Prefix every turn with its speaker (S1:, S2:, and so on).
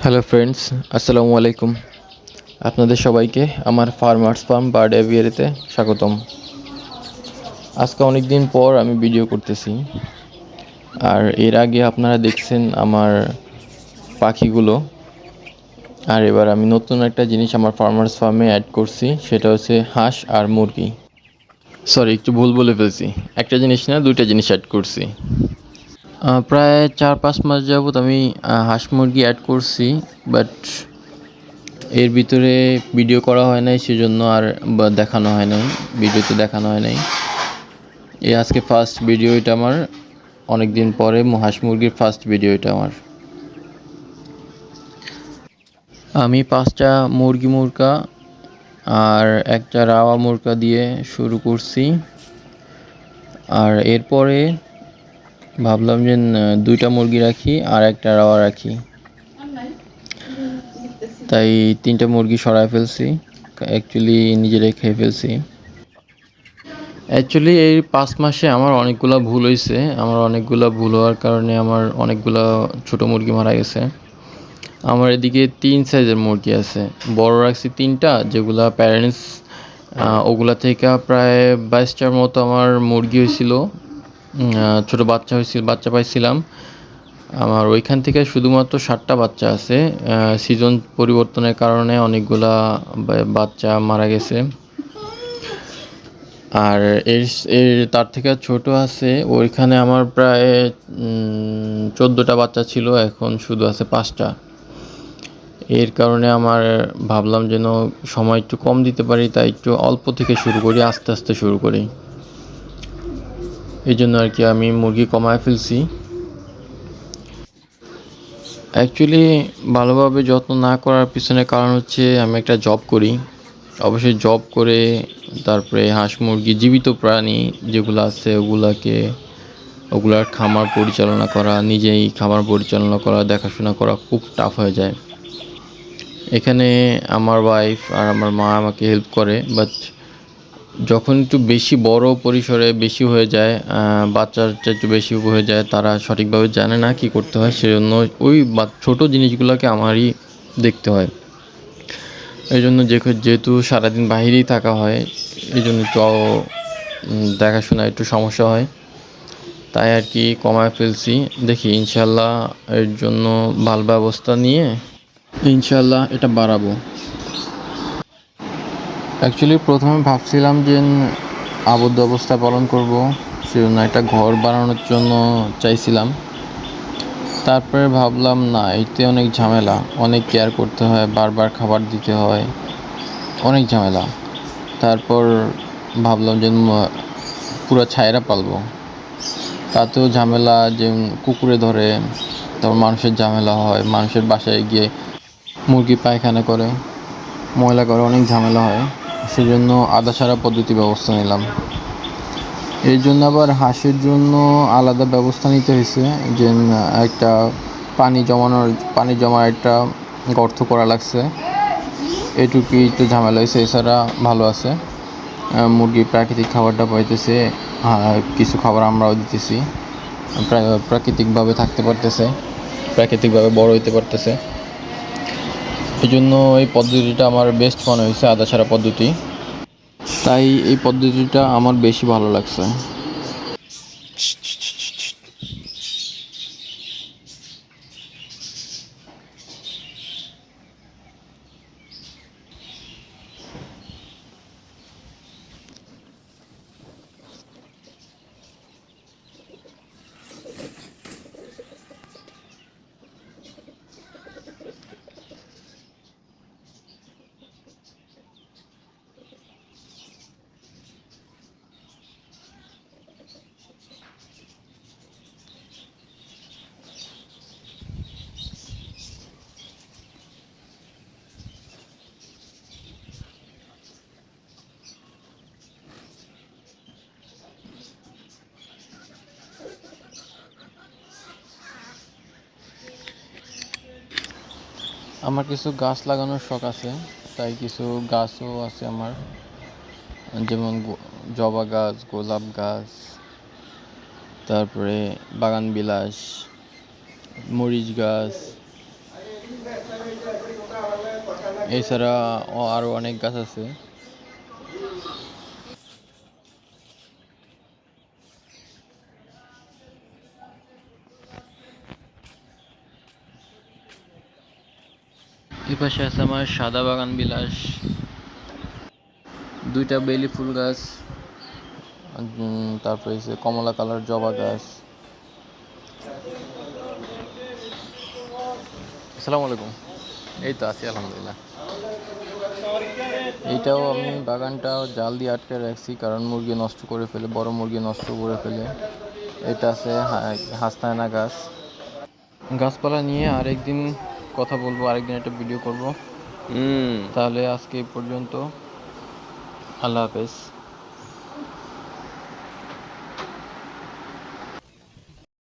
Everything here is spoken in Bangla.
S1: হ্যালো ফ্রেন্ডস, আসসালামু আলাইকুম। আপনাদের সবাইকে আমার ফার্মার্স ফার্ম বার্ড এভিয়ারিতে স্বাগতম। আজকে অনেক দিন পর আমি ভিডিও করতেছি। আর এর আগে আপনারা দেখছেন আমার পাখিগুলো। আর এবার আমি নতুন একটা জিনিস আমার ফার্মার্স ফার্মে অ্যাড করছি, সেটা হচ্ছে হাঁস আর মুরগি। সরি, একটু ভুল বলে ফেলছি। একটা জিনিস না, দুইটা জিনিস অ্যাড করছি। প্রায় 4-5 মাস যাবত আমি হাঁস মুরগি অ্যাড করছি, বাট এর ভিতরে ভিডিও করা হয় নাই, সেজন্য আর দেখানো হয় নাই, ভিডিওতে দেখানো হয় নাই। এই আজকে ফার্স্ট ভিডিও এটা আমার, অনেক দিন পরে হাঁস মুরগির ফার্স্ট ভিডিও এটা আমার। আমি 5টা মুরগি মুরগা আর একটা রাওয়া মুরগা দিয়ে শুরু করছি। আর এরপরে ভাবলাম যে 2টা মুরগি রাখি আর একটা রাওয়া রাখি, তাই 3টা মুরগি সরায় ফেলছি, অ্যাকচুয়ালি নিজেরাই খেয়ে ফেলছি। অ্যাকচুয়ালি এই 5 মাসে আমার অনেকগুলা ভুল হয়েছে। আমার অনেকগুলা ভুল হওয়ার কারণে আমার অনেকগুলা ছোটো মুরগি মারা গেছে। আমার এদিকে 3 সাইজের মুরগি আছে। বড় রাখছি 3টা, যেগুলা প্যারেন্টস, ওগুলা থেকে প্রায় 22টার মতো আমার মুরগি হয়েছিল। ছোটো বাচ্চা পাইছিলাম। আমার ওইখান থেকে শুধুমাত্র 7টা বাচ্চা আছে। সিজন পরিবর্তনের কারণে অনেকগুলা বাচ্চা মারা গেছে। আর এর এর তার থেকে ছোট আছে, ওইখানে আমার প্রায় 14টা বাচ্চা ছিল, এখন শুধু আছে 5টা। এর কারণে আমার ভাবলাম যেন সময় একটু কম দিতে পারি, তাই একটু অল্প থেকে শুরু করি, আস্তে আস্তে শুরু করি। এই জন্য আর কি আমি মুরগি কমায় ফেলছি। অ্যাকচুয়ালি ভালোভাবে যত্ন না করার পিছনে কারণ হচ্ছে আমি একটা জব করি। অবশ্যই জব করে তারপরে হাঁস মুরগি, জীবিত প্রাণী যেগুলো আছে ওগুলার খামার পরিচালনা করা, নিজেই খামার পরিচালনা করা, দেখাশোনা করা খুব টাফ হয়ে যায়। এখানে আমার ওয়াইফ আর আমার মা আমাকে হেল্প করে, বাট যখন একটু বেশি বড় পরিসরে বেশি হয়ে যায়, বাচ্চাটা একটু বেশি হয়ে যায়, তারা সঠিকভাবে জানে না কী করতে হয়, সেজন্য ওই ছোটো জিনিসগুলোকে আমারই দেখতে হয়। এই জন্য যেহেতু সারাদিন বাইরেই থাকা হয়, এই জন্য একটু দেখাশোনা একটু সমস্যা হয়, তাই আর কি কমায় ফেলছি। দেখি ইনশাল্লাহ এর জন্য ভালো ব্যবস্থা নিয়ে ইনশাল্লাহ এটা বাড়াবো। অ্যাকচুয়ালি প্রথমে ভাবছিলাম যে আবদ্ধ অবস্থা পালন করব, সেজন্য একটা ঘর বানানোর জন্য চাইছিলাম। তারপরে ভাবলাম না, এতে অনেক ঝামেলা, অনেক কেয়ার করতে হয়, বারবার খাবার দিতে হয়, অনেক ঝামেলা। তারপর ভাবলাম যে পুরো ছায়রা পালবো, তাতেও ঝামেলা, যে কুকুরে ধরে, তারপর মানুষের ঝামেলা হয়, মানুষের বাসায় গিয়ে মুরগি পায়খানা করে, ময়লা করে, অনেক ঝামেলা হয়। সেজন্য আদা ছাড়া পদ্ধতি ব্যবস্থা নিলাম। এর জন্য আবার হাঁসের জন্য আলাদা ব্যবস্থা নিতে হয়েছে, যে একটা পানি জমার একটা গর্ত করা লাগছে। এটুকুই একটু ঝামেলা হয়েছে, এছাড়া ভালো আছে। মুরগি প্রাকৃতিক খাবারটা পাইতেছে, কিছু খাবার আমরাও দিতেছি, প্রাকৃতিকভাবে থাকতে পারতেছে, প্রাকৃতিকভাবে বড় হইতে পারতেছে। এই জন্য এই পদ্ধতিটা আমার বেস্ট মনে হয়েছে, আদা ছাড়া পদ্ধতি। তাই এই পদ্ধতিটা আমার বেশি ভালো লাগছে। আমার কিছু গাছ লাগানোর শখ আছে, তাই কিছু গাছও আছে আমার, যেমন জবা গাছ, গোলাপ গাছ, তারপরে বাগান বিলাস, মরিচ গাছ, এছাড়া আরও অনেক গাছ আছে। এই পাশে আছে আমার সাদা বাগান বিলাস, দুইটা বেলি ফুল গাছ, তারপরে হচ্ছে কমলা কালার জবা গাছ। আসসালামু আলাইকুম। এই তো আছি আলহামদুলিল্লাহ। এইটাও আমি বাগানটা জাল দিয়ে আটকে রাখছি, কারণ মুরগি নষ্ট করে ফেলে, বড় মুরগি নষ্ট করে ফেলে। এটা আছে হাসনায়না গাছ। গাছপালা নিয়ে আরেকদিন কথা বলবো, আরেকদিন একটা ভিডিও করব। তাহলে আজকে এই পর্যন্ত। আল্লাহ হাফেজ।